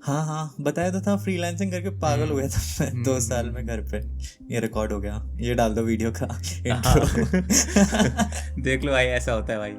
हाँ हाँ बताया तो था, फ्रीलांसिंग करके पागल हो गया था मैं 2 साल में घर पे। ये रिकॉर्ड हो गया, ये डाल दो वीडियो का इंट्रो। देख लो भाई, ऐसा होता है भाई।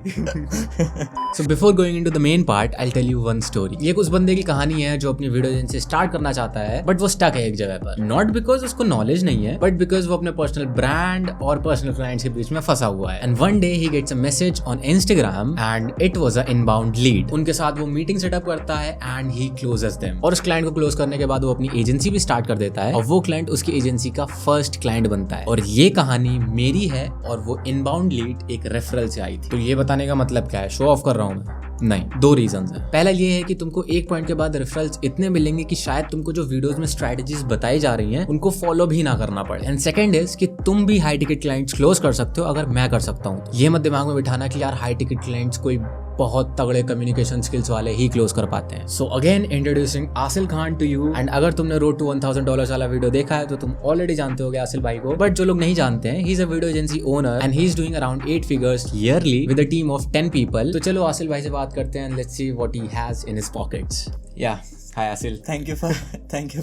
So before going into the main part I tell you one story. ये कुछ बंदे की कहानी है जो अपनी वीडियो एजेंसी स्टार्ट करना चाहता है, बट वो स्टक है एक जगह पर। नॉट बिकॉज उसको नॉलेज नहीं है, बट बिकॉज वो अपने पर्सनल ब्रांड और पर्सनल क्लाइंट्स के बीच में फंसा हुआ है। And one day he gets a message on Instagram and it was a inbound lead. उनके साथ वो मीटिंग सेटअप करता है एंड ही क्लोजेस देम। और उस क्लाइंट को क्लोज करने के बाद वो अपनी एजेंसी भी स्टार्ट कर देता है और वो क्लाइंट उसकी एजेंसी का फर्स्ट क्लाइंट बनता है। और ये कहानी मेरी है और वो इनबाउंड लीड एक रेफरल से आई थी। तो ये बताने का मतलब क्या है, शो ऑफ कर रहा हूँ मैं? नहीं, 2 रीजंस हैं। पहला ये है कि तुमको एक पॉइंट के बाद रेफरल्स इतने मिलेंगे कि शायद तुमको जो वीडियोस में स्ट्रेटजीज बताई जा रही हैं उनको फॉलो भी ना करना पड़े। एंड सेकंड इज कि तुम भी हाई टिकट क्लाइंट्स क्लोज कर सकते हो अगर मैं कर सकता हूँ। ये मत दिमाग में बिठाना कि यार हाई टिकट क्लाइंट्स कोई बहुत तगड़े कम्युनिकेशन स्किल्स वाले ही क्लोज कर पाते हैं। सो अगेन इंट्रोड्यूसिंग आसिल खान टू यू। एंड अगर तुमने रोड टू $1000 वाला वीडियो देखा है तो तुम ऑलरेडी जानते होगे आसिल भाई को, बट जो लोग नहीं जानते हैं, he is a video agency owner and he is doing around 8 figures yearly with a team of 10 people. तो चलो आसिल भाई से बात करते हैं, let's see what he has in his pockets. या हाय आसिल, Thank you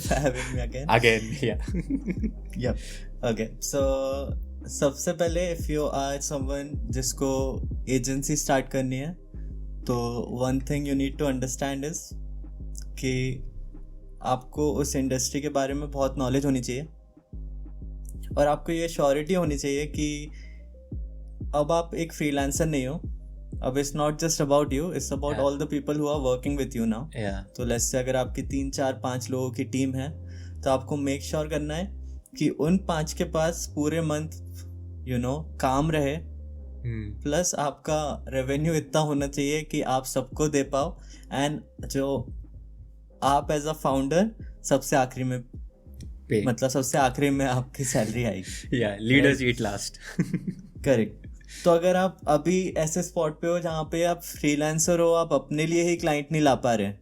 for having me again. Again या Yep. Okay. So सबसे पहले if you are someone जिसको एजेंसी स्टार्ट करनी है, तो one thing you need to understand is कि आपको उस इंडस्ट्री के बारे में बहुत नॉलेज होनी चाहिए और आपको ये श्योरिटी होनी चाहिए कि अब आप एक फ्रीलांसर नहीं हो। अब it's not just about you, it's about all the people who are working with you now. तो लेट्स से अगर आपकी 3 4 5 लोगों की टीम है, तो आपको मेक श्योर करना है कि उन 5 के पास पूरे मंथ काम रहे, प्लस आपका रेवेन्यू इतना होना चाहिए कि आप सबको दे पाओ। एंड जो आप एज अ फाउंडर सबसे आखिरी में मतलब सबसे आखिरी में आपकी सैलरी आएगी। या लीडर्स ईट लास्ट। करेक्ट। तो अगर आप अभी ऐसे स्पॉट पे हो जहाँ पे आप फ्रीलांसर हो, आप अपने लिए ही क्लाइंट नहीं ला पा रहे,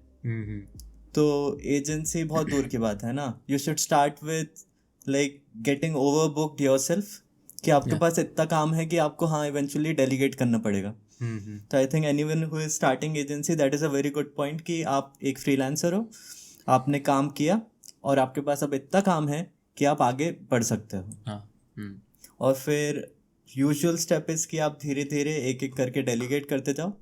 तो एजेंसी बहुत दूर की बात है ना। You should start with like getting over booked yourself, कि आपके पास इतना काम है कि आपको इवेंचुअली डेलीगेट करना पड़ेगा। तो I think anyone who is starting agency, that is a very good point कि आप एक फ्रीलांसर हो, आपने काम किया और आपके पास अब इतना काम है कि आप आगे बढ़ सकते हो। और फिर यूजुअल स्टेप इज कि आप धीरे धीरे एक एक करके डेलीगेट करते जाओ।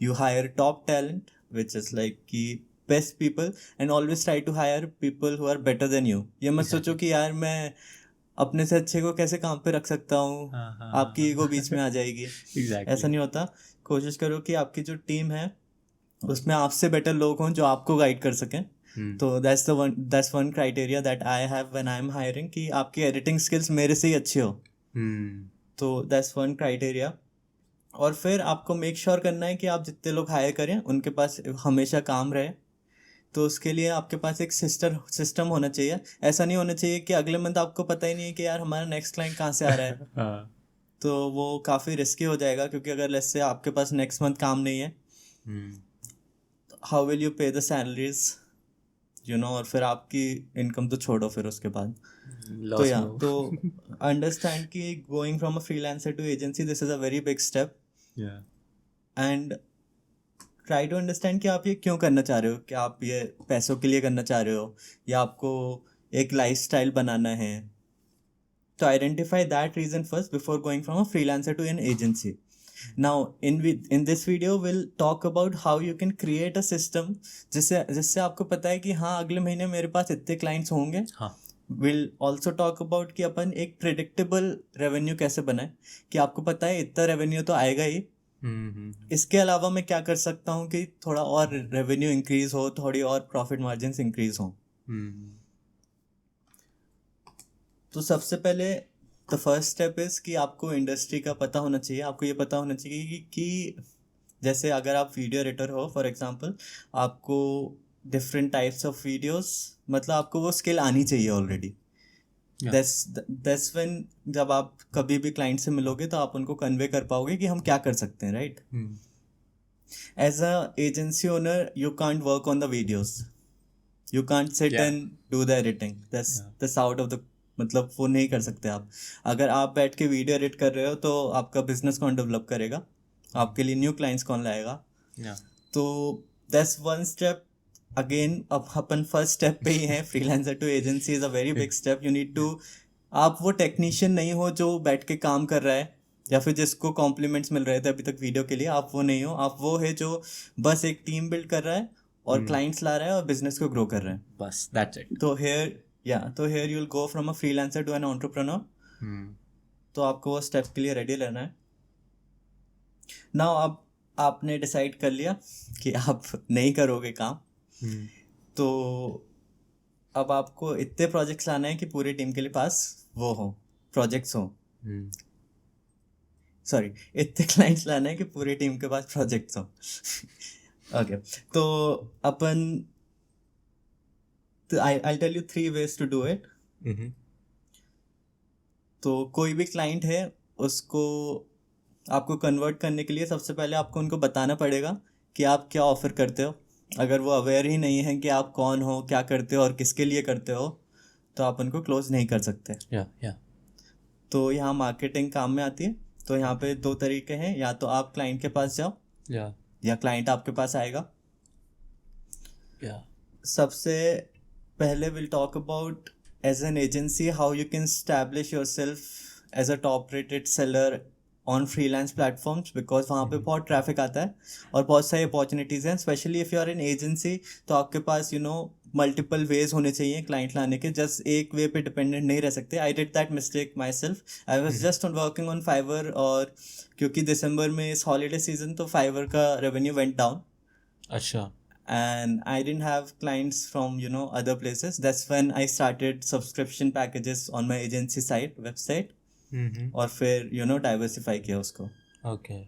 You hire top talent which is like कि best people, and always try to hire people who are better than you. ये मत सोचो कि यार मैं अपने से अच्छे को कैसे काम पे रख सकता हूँ, आपकी ईगो बीच में आ जाएगी। ऐसा नहीं होता। कोशिश करो कि आपकी जो टीम है उसमें आपसे बेटर लोग हों जो आपको गाइड कर सकें। तो that's one criteria that I have when I am hiring, कि आपकी एडिटिंग स्किल्स मेरे से ही अच्छी हो। तो दैट्स वन क्राइटेरिया। और फिर आपको मेक श्योर करना है कि आप जितने लोग हायर करें उनके पास हमेशा काम रहे। तो उसके लिए आपके पास एक सिस्टम होना चाहिए। ऐसा नहीं होना चाहिए कि अगले मंथ आपको पता ही नहीं है कि यार हमारा नेक्स्ट क्लाइंट कहाँ से आ रहा है। तो वो काफ़ी रिस्की हो जाएगा, क्योंकि अगर लेट्स से आपके पास नेक्स्ट मंथ काम नहीं है, हाउ विल यू पे द सैलरीज, और फिर आपकी इनकम तो छोड़ो फिर उसके बाद। तो अंडरस्टैंड कि going from a freelancer to agency, this is a very big step. And try to understand कि आप ये क्यों करना चाह रहे हो। क्या आप ये पैसों के लिए करना चाह रहे हो या आपको एक लाइफस्टाइल बनाना है। तो identify that reason first before going from a freelancer to an agency. Now in this video we'll talk about how you can create a system जिससे आपको पता है कि अगले महीने मेरे पास इतने क्लाइंट्स होंगे। We'll also talk about कि अपन एक predictable revenue कैसे बनाए, कि आपको पता है इतना रेवेन्यू तो आएगा ही। इसके अलावा मैं क्या कर सकता हूँ कि थोड़ा और रेवेन्यू इंक्रीज हो, थोड़ी और प्रॉफिट मार्जिन्स इंक्रीज हो। तो सबसे पहले द फर्स्ट स्टेप इज़ कि आपको इंडस्ट्री का पता होना चाहिए। आपको ये पता होना चाहिए कि जैसे अगर आप वीडियो एडिटर हो फॉर एग्जांपल, आपको डिफरेंट टाइप्स ऑफ वीडियोस, मतलब आपको वो स्किल आनी चाहिए ऑलरेडी। दैट्स व्हेन जब आप कभी भी क्लाइंट से मिलोगे तो आप उनको कन्वे कर पाओगे कि हम क्या कर सकते हैं, right. As a agency owner you can't work on the videos, you can't sit and do the editing, that's out of the, मतलब वो नहीं कर सकते आप। अगर आप बैठ के वीडियो एडिट कर रहे हो तो आपका बिजनेस कौन डेवलप करेगा, आपके लिए न्यू क्लाइंट्स कौन लाएगा। तो दैट्स वन स्टेप अगेन अब अपन फर्स्ट स्टेप पे ही हैं. Freelancer to agency is a very big step. You need to, आप वो टेक्नीशियन नहीं हो जो बैठ के काम कर रहा है या फिर जिसको कॉम्प्लीमेंट्स मिल रहे थे अभी तक वीडियो के लिए. आप वो नहीं हो. आप वो है जो बस एक टीम बिल्ड कर रहा है और क्लाइंट्स ला रहा है और बिजनेस को ग्रो कर रहा है. बस दैट्स इट. तो here you will go from a freelancer to an entrepreneur. तो आपको वो स्टेप के लिए रेडी रहना है. नाउ अब आपने डिसाइड कर लिया कि आप नहीं करोगे काम. तो अब आपको इतने प्रोजेक्ट्स लाना है कि पूरी टीम के लिए पास वो हो, प्रोजेक्ट्स हो. सॉरी, इतने क्लाइंट्स लाना है कि पूरी टीम के पास प्रोजेक्ट्स हो. ओके, तो अपन, तो I tell you 3 ways to do it. तो कोई भी क्लाइंट है उसको आपको कन्वर्ट करने के लिए सबसे पहले आपको उनको बताना पड़ेगा कि आप क्या ऑफर करते हो. अगर वो अवेयर ही नहीं है कि आप कौन हो, क्या करते हो और किसके लिए करते हो, तो आप उनको क्लोज नहीं कर सकते. तो यहाँ मार्केटिंग काम में आती है. तो यहाँ पे 2 तरीके हैं. या तो आप क्लाइंट के पास जाओ या क्लाइंट आपके पास आएगा. सबसे पहले will talk about as an agency how you can establish yourself as a top rated seller on freelance platforms, because वहाँ पे बहुत ट्रैफिक आता है और बहुत सारी अपॉर्चुनिटीज़ हैं. Specially if you are an agency, तो आपके पास मल्टीपल वेज होने चाहिए क्लाइंट लाने के. जस्ट एक वे पे डिपेंडेंट नहीं रह सकते. I did that mistake my self. I was just working on Fiverr, और क्योंकि दिसंबर में इस हॉलीडे सीजन तो फाइवर का रेवेन्यू वेंट डाउन. अच्छा. And I didn't have clients from other places. That's when I started subscription packages on my agency website. और फिर diversify किया उसको. Okay.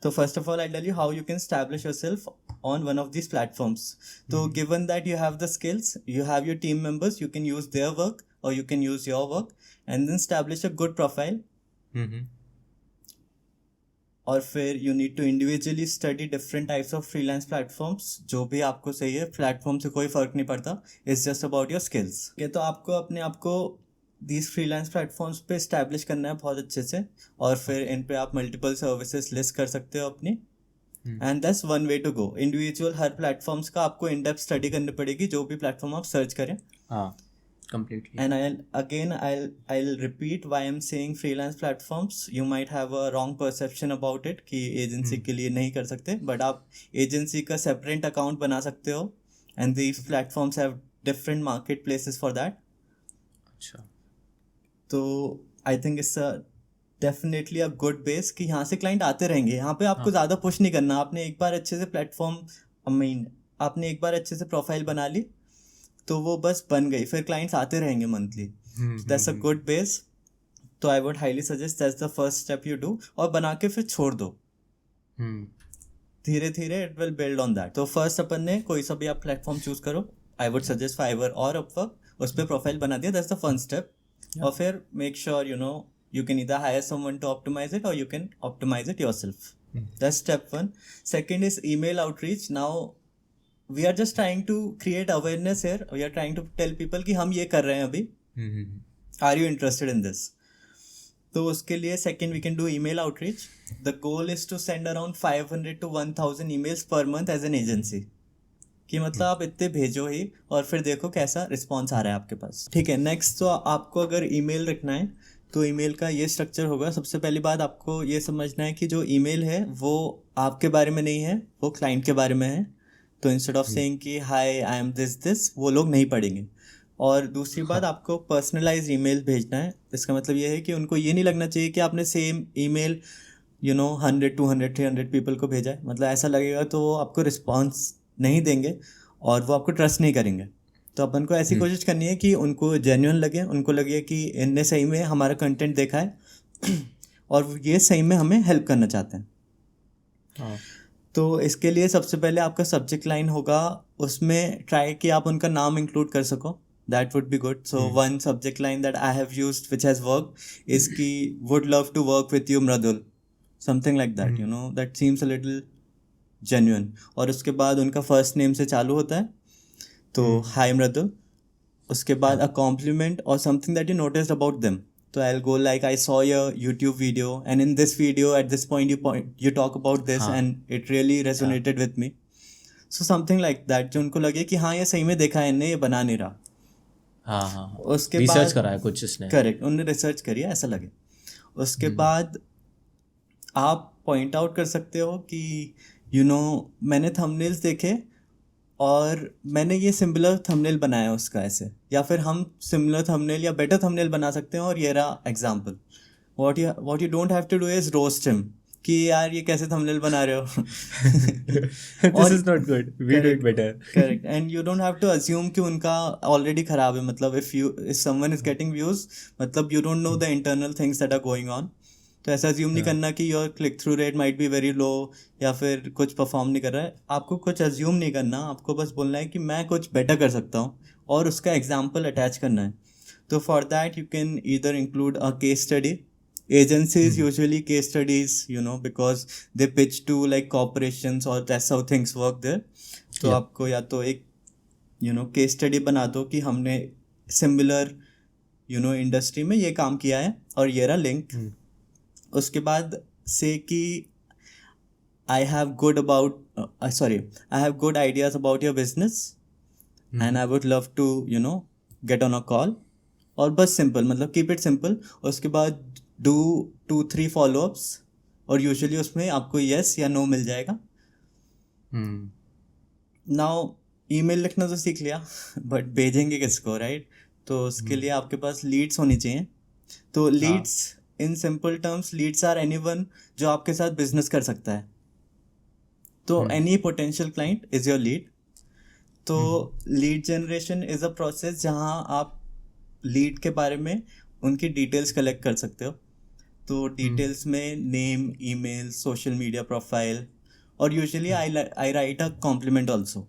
So first of all, I'll tell you how you can establish yourself on one of these platforms. So given that you have the skills, you have your team members, you can use their work or you can use your work and then establish a good profile. और फिर you need to individually study different types of freelance platforms. जो भी आपको सही है, platform से कोई फ़र्क नहीं पड़ता. It's just about your skills. तो आपको अपने आप को दीज फ्रीलांस प्लेटफॉर्म्स पे इस्टेब्लिश करना है बहुत अच्छे से. और फिर इन पे आप मल्टीपल सर्विसेज लिस्ट कर सकते हो अपनी. And that's one way to go. Individual हर प्लेटफॉर्म्स का आपको इन डेप्थ स्टडी करनी पड़ेगी, जो भी प्लेटफॉर्म आप सर्च करें. Completely. And I'll repeat why I'm saying freelance platforms. You might have a wrong perception about it कि agency के लिए नहीं कर सकते, but आप agency का separate account बना सकते हो, and these platforms have different marketplaces for that. अच्छा. तो I think it's definitely a good base कि यहाँ से client आते रहेंगे. यहाँ पे आपको ज़्यादा push नहीं करना. आपने एक बार अच्छे से आपने एक बार अच्छे से प्रोफाइल बना ली तो वो बस बन गई. फिर क्लाइंट्स आते रहेंगे monthly. That's a good base. तो I would highly suggest that's the first step you do. और बना के फिर छोड़ दो. धीरे धीरे it will build on that. तो फर्स्ट अपन ने कोई सा भी आप प्लेटफॉर्म चूज करो. आई वुड सजेस्ट फाइवर और अपवर्क. उस पर प्रोफाइल बना दिया. That's the first step. और फिर make sure you can either hire someone to optimize it or you can optimize it yourself. That's step 1. Second is email outreach. Now we are just trying to create awareness here. We are trying to tell people कि हम ये कर रहे हैं अभी. Are you interested in this? तो उसके लिए second we can do email outreach. The goal is to send around 500 to 1000 emails per month as an agency. कि मतलब आप इतने भेजो ही और फिर देखो कैसा रिस्पॉन्स आ रहा है आपके पास. ठीक है. नेक्स्ट, तो आपको अगर ईमेल रखना है तो ईमेल का ये स्ट्रक्चर होगा. सबसे पहली बात आपको ये समझना है कि जो ईमेल है वो आपके बारे में नहीं है, वो क्लाइंट के बारे में है. तो इंस्टेड ऑफ सेइंग कि हाय आई एम दिस, वो लोग नहीं पढ़ेंगे. और दूसरी बात, आपको पर्सनलाइज ईमेल भेजना है. इसका मतलब ये है कि उनको ये नहीं लगना चाहिए कि आपने सेम ईमेल 100 200 300 पीपल को भेजा है. मतलब ऐसा लगेगा तो वो आपको रिस्पॉन्स नहीं देंगे और वो आपको ट्रस्ट नहीं करेंगे. तो अपन को ऐसी कोशिश करनी है कि उनको जेन्युइन लगे, उनको लगे कि इनने सही में हमारा कंटेंट देखा है और ये सही में हमें हेल्प करना चाहते हैं. तो इसके लिए सबसे पहले आपका सब्जेक्ट लाइन होगा, उसमें ट्राई कि आप उनका नाम इंक्लूड कर सको. That would be good. So one subject line that I have used which has worked is कि would love to work with you Mridul, something like that. That seems a little genuine. और उसके बाद उनका first name से चालू होता है, तो हाय मृदुल. उसके बाद अ कॉम्प्लीमेंट और something that you noticed about them. So I'll go like, I saw your YouTube video and in this video at this point you talk about this and it really resonated with me. So something like that, जो उनको लगे कि हाँ ये सही में देखा है इन्हें, ये बना नहीं रहा। हाँ हाँ, उसके रिसर्च बाद करा है कुछ इसने। करेक्ट, उन्होंने रिसर्च करी है ऐसा लगे। उसके बाद आप पॉइंट आउट कर सकते हो कि मैंने थंबनेल्स देखे और मैंने ये सिमिलर थंबनेल बनाया उसका ऐसे, या फिर हम सिमिलर थंबनेल या बेटर थंबनेल बना सकते हैं, और ये रहा example. What you don't have to do is roast him कि यार ये कैसे थंबनेल बना रहे हो। This is not good, we do it better. Correct, and you don't have to assume कि उनका ऑलरेडी खराब है। मतलब if someone is getting views, मतलब you don't know the internal things that are going on. तो ऐसा assume नहीं करना कि your click through rate might be very low, या फिर कुछ परफॉर्म नहीं कर रहा है। आपको कुछ अज्यूम नहीं करना, आपको बस बोलना है कि मैं कुछ बेटर कर सकता हूँ, और उसका एग्जाम्पल अटैच करना है। तो for that you can either include a case study. Agencies usually case studies, because they pitch to like corporations, or that's how things work there. तो आपको या तो एक केस स्टडी बना दो कि हमने सिमिलर इंडस्ट्री में ये काम किया है, और ये रहा लिंक। उसके बाद से कि I have good ideas about your business, and I would love to get on a call, और बस सिंपल, मतलब कीप इट सिंपल। उसके बाद डू 2-3 फॉलोअप्स, और यूजुअली उसमें आपको यस या नो मिल जाएगा। नाउ ईमेल लिखना तो सीख लिया, बट भेजेंगे किसको, राइट? तो उसके लिए आपके पास लीड्स होनी चाहिए। तो leads, in simple terms, leads are anyone जो आपके साथ बिजनेस कर सकता है। तो any potential client is your lead. तो lead generation is a process जहां आप लीड के बारे में उनकी डिटेल्स कलेक्ट कर सकते हो। तो डिटेल्स में name, email, social media profile, और usually I write a compliment also,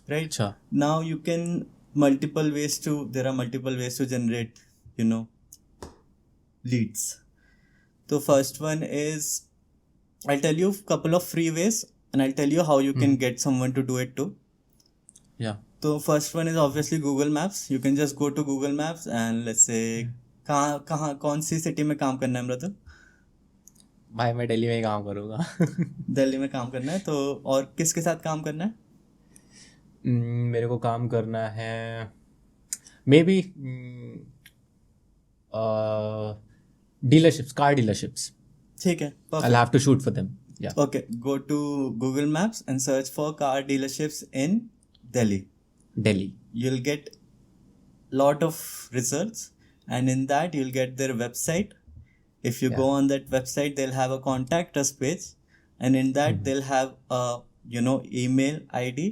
right? Now you can there are multiple ways to generate leads. So first one is, I'll tell you a couple of free ways, and I'll tell you how you can get someone to do it too. Yeah. So first one is obviously Google Maps. You can just go to Google Maps and let's say कौन सी city में काम करना है मृदुल? भाई मैं दिल्ली में ही काम करूँगा। दिल्ली में काम करना है, तो और किसके साथ काम करना है? मेरे को काम करना है may be dealerships, car dealerships. ठीक है, I'll have to shoot for them. Yeah. Okay, go to Google Maps and search for car dealerships in Delhi. You'll get lot of results, and in that you'll get their website. If you go on that website, they'll have a contact us page, and in that they'll have a email ID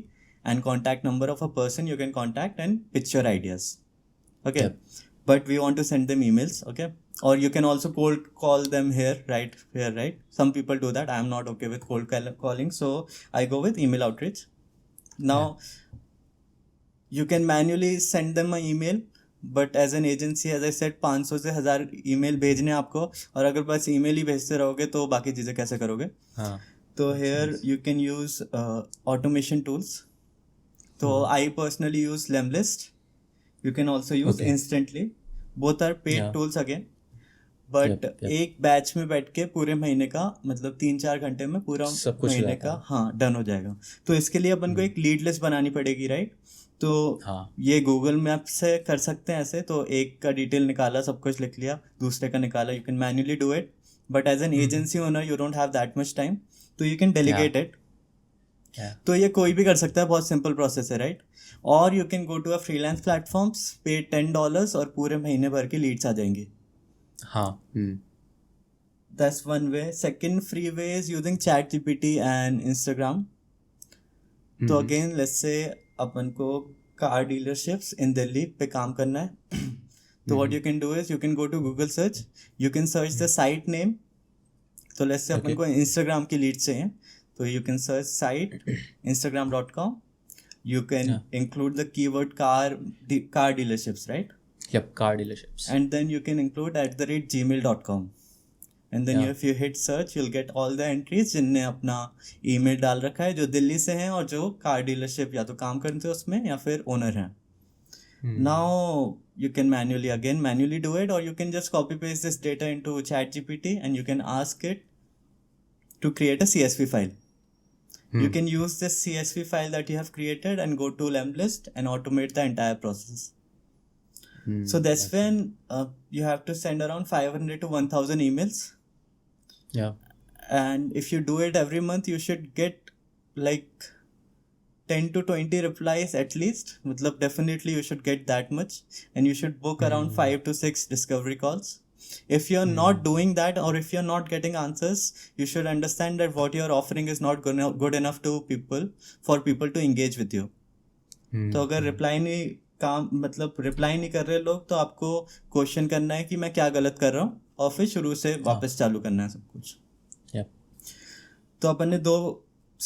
and contact number of a person you can contact and pitch your ideas. Okay. But we want to send them emails, okay? Or you can also cold call them here, right? Some people do that. I am not okay with cold calling, so I go with email outreach. Now you can manually send them an email, but as an agency, as I said, 500 से 1000 email भेजने आपको, और अगर बस email ही भेजते रहोगे तो बाकी चीज़ें कैसे करोगे? तो here you can use automation tools. So I personally use Lemlist. You can also use Instantly. Both are paid tools again. But एक बैच में बैठ के पूरे महीने का, मतलब 3-4 घंटे में पूरा महीने का डन हो जाएगा। तो इसके लिए अपन को एक लीड लिस्ट बनानी पड़ेगी, राइट? तो ये गूगल मैप से कर सकते हैं ऐसे। तो एक का डिटेल निकाला, सब कुछ लिख लिया, दूसरे का निकाला, you can manually do it, but as an agency owner you don't have that much time, तो यू कैन डेलीगेट इट। तो ये कोई भी कर सकता है, बहुत सिंपल प्रोसेस है, राइट? और you can go to a freelance platforms, पे $10 और पूरे महीने भर की लीड्स आ जाएंगी। That's one way. Second free way is using ChatGPT and Instagram. तो again, let's say अपन को car dealerships in Delhi पे काम करना है। तो what you can do is you can go to Google search. You can search the site name. तो let's say अपन को Instagram की लीड चाहिए, तो you can search site instagram.com. You can include the keyword car dealerships, right? Yep, car dealerships. And then you can include @gmail.com. And then if you hit search, you'll get all the entries जिनने अपना email डाल रखा है, जो दिल्ली से हैं और जो कार डीलरशिप या तो काम करते हैं उसमें या फिर ओनर हैं। Now you can manually do it, or you can just copy paste this data into ChatGPT and you can ask it to create a CSV file. You can use this CSV file that you have created and go to Lemlist and automate the entire process. So that's when you have to send around 500 to 1000 emails. Yeah. And if you do it every month, you should get like 10 to 20 replies at least. Matlab, definitely you should get that much. And you should book around 5 to 6 discovery calls. If you're not doing that, or if you're not getting answers, you should understand that what you're offering is not good enough to people, for people to engage with you. तो अगर reply नहीं कर रहे लोग, तो आपको question करना है कि मैं क्या गलत कर रहा हूँ, और फिर शुरू से वापस चालू करना है सब कुछ. तो अपन ने 2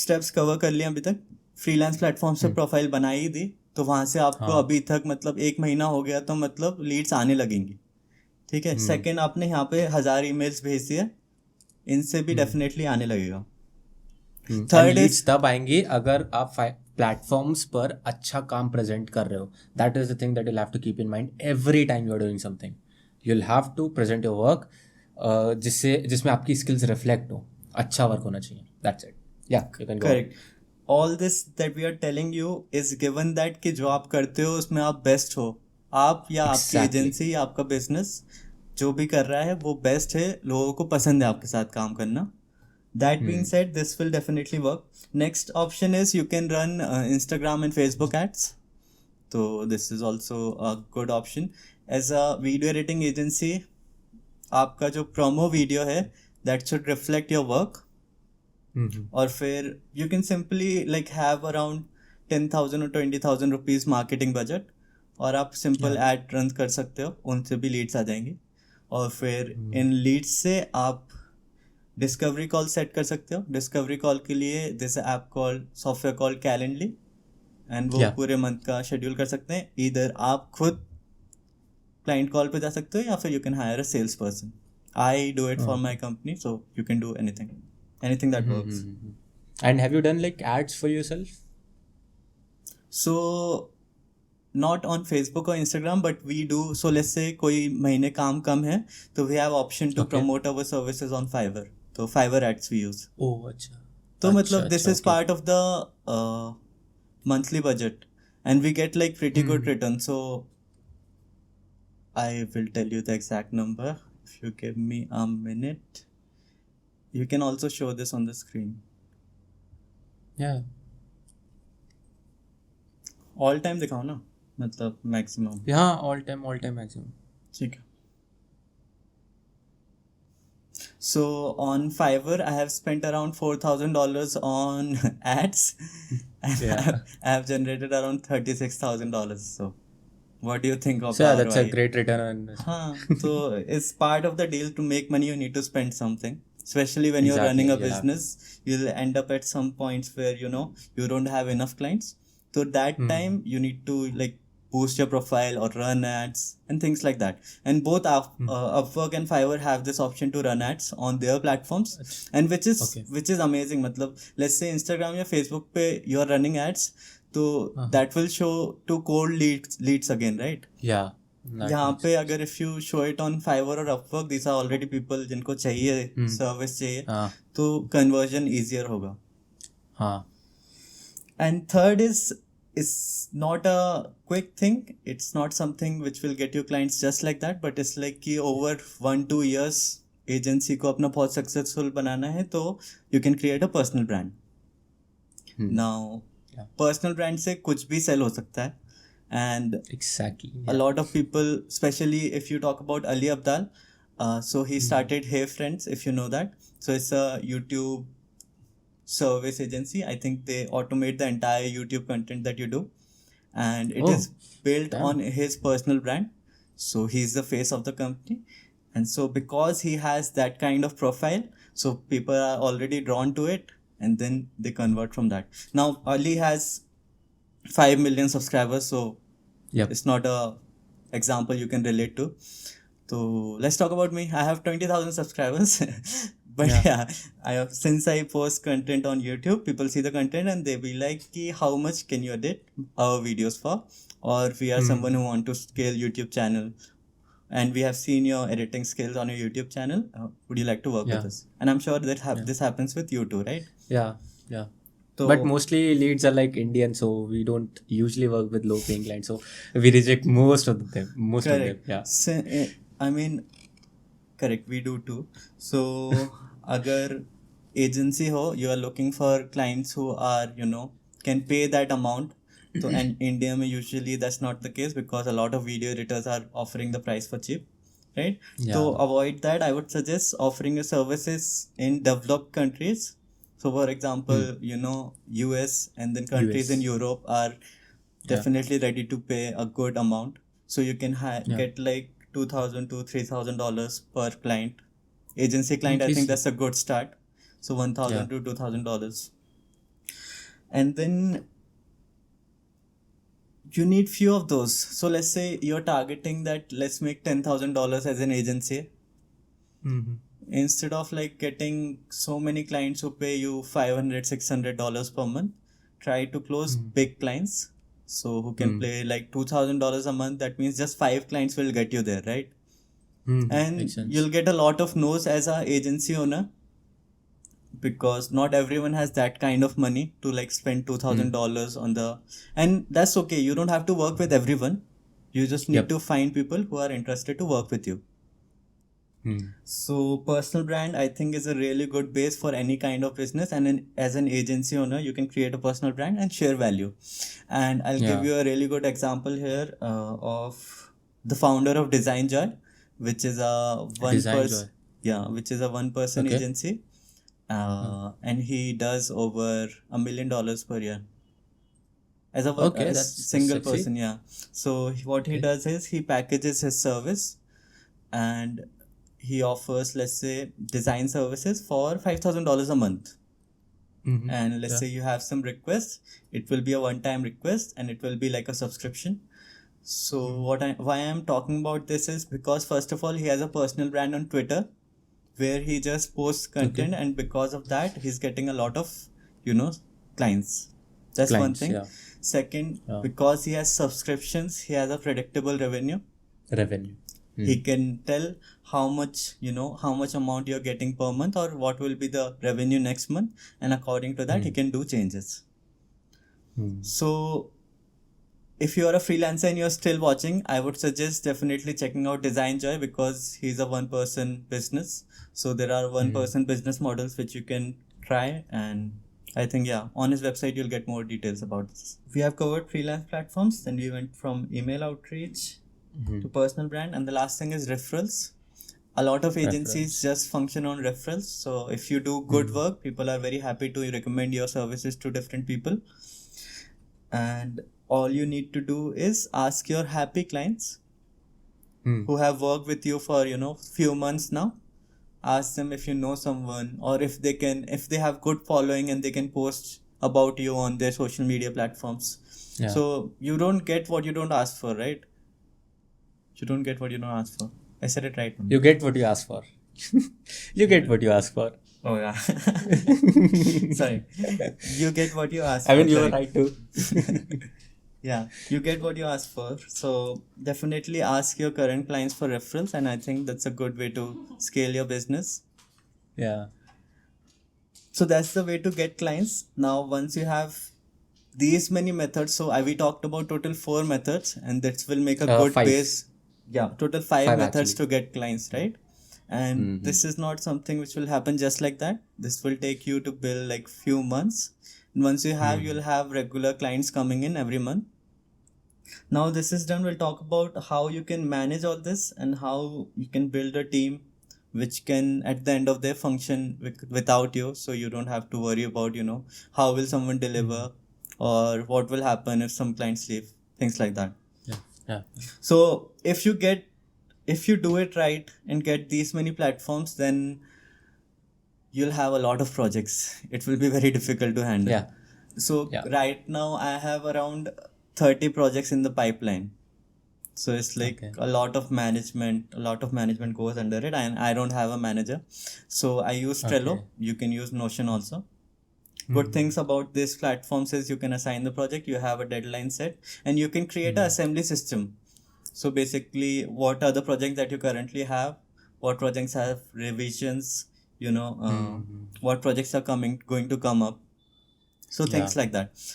स्टेप्स कवर कर लिए अभी तक. फ्रीलांस प्लेटफॉर्म से प्रोफाइल बना ही दी, तो वहां से आपको अभी तक मतलब 1 महीना हो गया, तो मतलब लीड्स आने लगेंगी. ठीक है. सेकंड, आपने यहाँ पे 1000 ईमेल्स भेज दिए, इनसे भी डेफिनेटली आने लगेगा. थर्ड लीड्स तब आएंगे अगर आप प्लेटफॉर्म्स पर अच्छा काम प्रेजेंट कर रहे हो. That is the thing that you have to keep in mind every time you are doing something. You will have to present your work जिसमें आपकी स्किल्स रिफ्लेक्ट हो. अच्छा वर्क होना चाहिए. That's it. या you can go. Correct. All this that we are telling you is given that कि जो आप करते हो उसमें आप बेस्ट हो. आप या आपकी एजेंसी या आपका बिजनेस जो भी कर रहा है वो बेस्ट है, लोगों को पसंद है आपके साथ काम करना. That being said, this will definitely work. Next option is you can run Instagram and Facebook ads. So this is also a good option. As a video editing agency, आपका जो promo video है that should reflect your work. और फिर you can simply like have around 10,000 or 20,000 rupees marketing budget, और आप simple ad run कर सकते हो, उनसे भी leads आ जाएंगे. और फिर इन leads से आप डिस्कवरी कॉल सेट कर सकते हो. डिस्कवरी कॉल के लिए this app called software called Calendly, and वो पूरे मंथ का शेड्यूल कर सकते हैं. इधर आप खुद क्लाइंट कॉल पे जा सकते हो, या फिर you can hire a sales person. I do it for my company, so you can do anything that works. And have you done like ads for yourself? So not on Facebook or Instagram, but we do. So let's say कोई महीने काम कम है, तो we have option to promote our services on Fiverr. तो Fiverr ads we use. Oh, अच्छा. तो मतलब this is part of the monthly budget, and we get like pretty good return. So I will tell you the exact number if you give me a minute. You can also show this on the screen. Yeah. All time दिखाओ ना, मतलब maximum. हाँ, all time maximum. ठीक है. So on Fiverr, I have spent around $4,000 on ads, and I have generated around $36,000. So what do you think of that? That's a great return on investment. हाँ, so it's part of the deal. To make money, you need to spend something. Especially when you're running a business, you'll end up at some points where you don't have enough clients. So that time you need to like boost your profile or run ads and things like that. And both Upwork and Fiverr have this option to run ads on their platforms, and which is amazing. मतलब let's say Instagram या Facebook पे you are running ads, तो that will show to cold leads again, right? Yeah. यहाँ पे अगर if you show it on Fiverr or Upwork, these are already people जिनको चाहिए service चाहिए, तो conversion easier होगा. हाँ. And third is, it's not a quick thing. It's not something which will get you clients just like that, but it's like कि over 1-2 years agency को अपना बहुत successful बनाना है, तो you can create a personal brand. Now, personal brand से कुछ भी sell हो सकता है. And exactly, a lot of people, especially if you talk about Ali Abdal, so he started Hey Friends, if you know that. So it's a YouTube service agency. I think they automate the entire YouTube content that you do, and it is built on his personal brand. So he's the face of the company, and so because he has that kind of profile, so people are already drawn to it, and then they convert from that. Now Ali has 5 million subscribers, so it's not a example you can relate to. So let's talk about me. I have 20,000 subscribers. But since I post content on YouTube, people see the content and they be like, how much can you edit our videos for? Or we are someone who want to scale YouTube channel, and we have seen your editing skills on your YouTube channel. Would you like to work with us? And I'm sure that this happens with you too, right? Yeah. But mostly leads are like Indian, so we don't usually work with low paying clients, so we reject most of them. correct. Yeah. I mean, correct, we do too. So अगर agency हो, you are looking for clients who are, can pay that amount. So and India में usually that's not the case because a lot of video editors are offering the price for cheap, right? Yeah. To avoid that, I would suggest offering your services in developed countries. So for example, US and then countries in Europe are definitely ready to pay a good amount. So you can get like $2,000 to $3,000 per client. Agency client, I think that's a good start. So $1,000 to $2,000. And then you need few of those. So let's say you're targeting that let's make $10,000 as an agency. Mm-hmm. Instead of like getting so many clients who pay you $500, $600 per month, try to close big clients. So who can pay like $2,000 a month. That means just 5 clients will get you there, right? And you'll get a lot of no's as a agency owner, because not everyone has that kind of money to like spend $2,000 on the, and that's okay. You don't have to work with everyone. You just need to find people who are interested to work with you. So personal brand, I think, is a really good base for any kind of business. And as an agency owner, you can create a personal brand and share value. And I'll give you a really good example here of the founder of Design Joy, which is a which is a one-person agency. And he does over $1 million per year as a single person. Yeah. So what he does is he packages his service and he offers, let's say, design services for $5,000 a month. And let's say you have some requests, it will be a one-time request and it will be like a subscription. So why I'm talking about this is because first of all, he has a personal brand on Twitter where he just posts content, and because of that he's getting a lot of clients. That's one thing. Second, because he has subscriptions, he has a predictable revenue. He can tell how much amount you're getting per month or what will be the revenue next month, and according to that he can do changes. So if you're a freelancer and you're still watching, I would suggest definitely checking out Design Joy, because he's a one-person business. So there are one-person business models which you can try, and I think on his website you'll get more details about this. We have covered freelance platforms, then we went from email outreach to personal brand, and the last thing is referrals. A lot of agencies just function on referrals. So if you do good work, people are very happy to recommend your services to different people. And all you need to do is ask your happy clients who have worked with you for few months now. Ask them if you know someone, or if they have good following and they can post about you on their social media platforms. So you don't get what you don't ask for, right? You don't get what you don't ask for. I said it right. You get what you ask for. You get what you ask for. Oh yeah. Sorry. You get what you ask for. I mean, you were right too. Yeah, you get what you ask for. So definitely ask your current clients for referrals, and I think that's a good way to scale your business. Yeah. So that's the way to get clients. Now, once you have these many methods, so we talked about total 4 methods, and that will make a good 5. base. Yeah, total 5 methods actually. to get clients, right? And this is not something which will happen just like that. This will take you to build like few months. And once you have, you'll have regular clients coming in every month. Now this is done, we'll talk about how you can manage all this and how you can build a team which can at the end of their function without you. So you don't have to worry about, how will someone deliver or what will happen if some clients leave, things like that. Yeah. So if you do it right and get these many platforms, then you'll have a lot of projects. It will be very difficult to handle. Yeah. So right now I have around 30 projects in the pipeline. So it's like a lot of management goes under it, and I don't have a manager. So I use Trello. You can use Notion also. Good things about these platforms is you can assign the project, you have a deadline set, and you can create an assembly system. So basically, what are the projects that you currently have? What projects have revisions? What projects are going to come up? So things like that.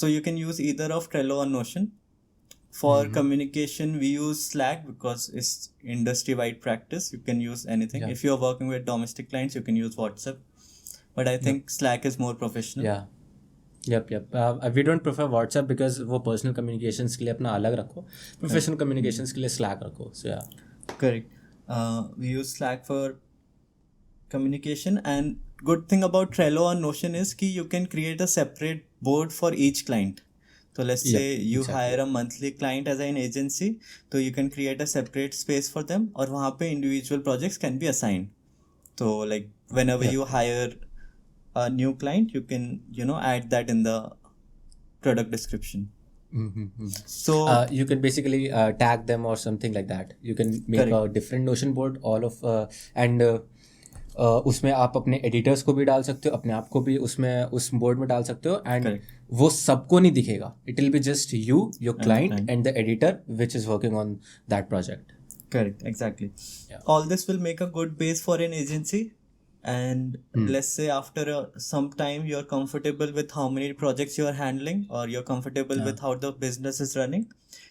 So you can use either of Trello or Notion. For communication, we use Slack because it's industry-wide practice. You can use anything. If you're working with domestic clients, you can use WhatsApp. But I think Slack is more professional. Yep. We don't prefer WhatsApp because वो personal communications के लिए अपना अलग रखो, professional communications के लिए Slack रखो. So yeah. Correct. We use Slack for communication, and good thing about Trello or Notion is कि you can create a separate board for each client. So let's say you hire a monthly client as an agency, so you can create a separate space for them, और वहाँ पे individual projects can be assigned. So like whenever you hire a new client, you can add that in the product description. So you can basically tag them or something like that. You can make a different Notion board, all of and उसमें आप अपने editors को भी डाल सकते हो, अपने आप को भी उसमें उस board में डाल सकते हो, and वो सबको नहीं दिखेगा. It will be just you, your client, and the editor which is working on that project. Correct, exactly. All this will make a good base for an agency. And let's say after some time you're comfortable with how many projects you're handling, or you're comfortable with how the business is running,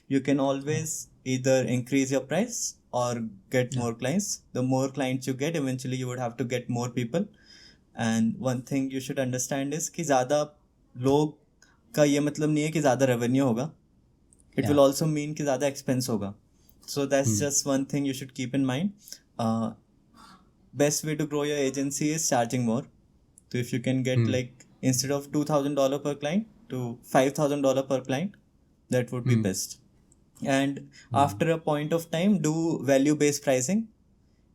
you can always either increase your price or get more clients. The more clients you get, eventually you would have to get more people. And one thing you should understand is कि ज़्यादा लोग का ये मतलब नहीं है कि ज़्यादा revenue होगा. It will also mean कि ज़्यादा expense होगा. So that's just one thing you should keep in mind. Best way to grow your agency is charging more. So if you can get like instead of $2,000 per client to $5,000 per client, that would be best. And after a point of time, do value based pricing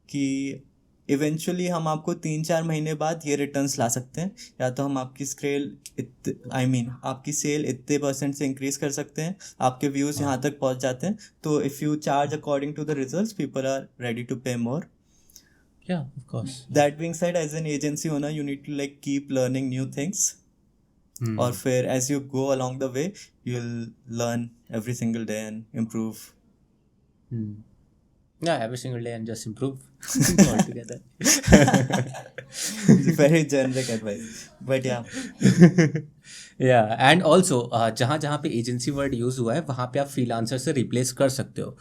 कि eventually हम आपको 3-4 महीने बाद ये returns ला सकते हैं, या तो हम आपकी आपकी सेल इतने % से इंक्रीज कर सकते हैं, आपके व्यूज यहाँ तक पहुँच जाते हैं. तो if you charge according to the results, people are ready to pay more. Yeah, of course. That being said, as an agency owner, you need to like keep learning new things. Or फिर as you go along the way, you'll learn every single day and improve. Yeah, every single day and just improve altogether. Very generic advice, but yeah. Yeah, and also जहाँ पे agency word use हुआ है, वहाँ पे आप freelancer से replace कर सकते हो.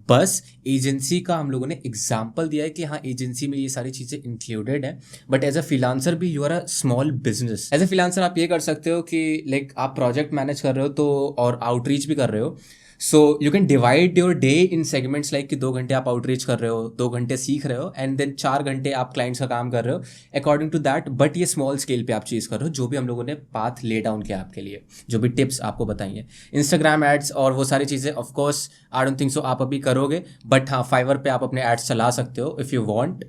बस एजेंसी का हम लोगों ने एग्जाम्पल दिया है कि हाँ एजेंसी में ये सारी चीज़ें इंक्लूडेड है, बट एज अ फ्रीलांसर भी you are a small business. As a freelancer आप ये कर सकते हो कि लाइक आप प्रोजेक्ट मैनेज कर रहे हो तो और आउटरीच भी कर रहे हो. सो you can divide your day in segments like कि 2 घंटे आप आउटरीच कर रहे हो, 2 घंटे सीख रहे हो, एंड देन 4 घंटे आप क्लाइंट्स का काम कर रहे हो अकॉर्डिंग टू दैट. बट ये स्मॉल स्केल पे आप चीज़ कर रहे हो, जो भी हम लोगों ने पाथ ले डाउन किया आपके लिए, जो भी टिप्स आपको बताई हैं, इंस्टाग्राम एड्स और वो सारी चीज़ें. Of course I don't think so आप अभी करोगे, बट हाँ फाइवर पे आप अपने एड्स चला सकते हो if you want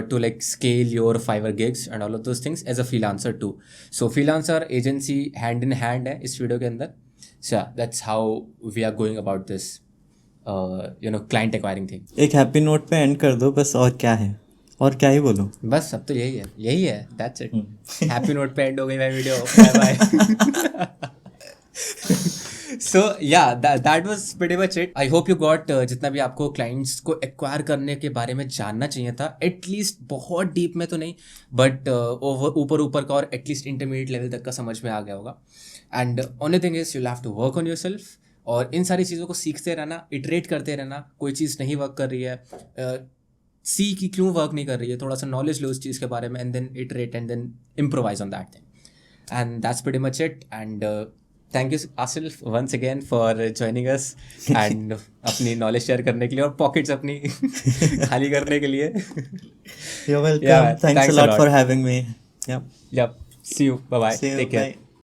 to like scale your Fiverr gigs and all of those things as a freelancer too. So freelancer agency hand in hand है इस वीडियो के अंदर. So yeah, that's how we are going about this, client acquiring thing. एक happy note पे and कर दो बस, और क्या है, और क्या ही बोलूं. बस अब तो यही है. That's it. हैप्पी नोट पे एंड हो गई मेरी video. Bye bye. So yeah, that was pretty much it. I hope you got जितना भी आपको क्लाइंट्स को एक्वायर करने के बारे में जानना चाहिए था, एटलीस्ट बहुत डीप में तो नहीं, बट ऊपर का और एटलीस्ट इंटरमीडिएट लेवल तक का समझ में आ गया होगा. And only thing is you have to work on yourself, और इन सारी चीज़ों को सीखते रहना, इटरेट करते रहना. कोई चीज़ नहीं वर्क कर रही है, सी कि क्यों वर्क नहीं कर रही है, थोड़ा सा नॉलेज लो उस चीज़ के बारे में, and then iterate and then improvise on that thing. And that's pretty much it. And thank you Asil once again for joining us and अपनी नॉलेज शेयर करने के लिए और पॉकेट्स अपनी खाली करने के लिए. You're welcome. Thanks a lot for having me. Yep. See you. Bye bye. Take care.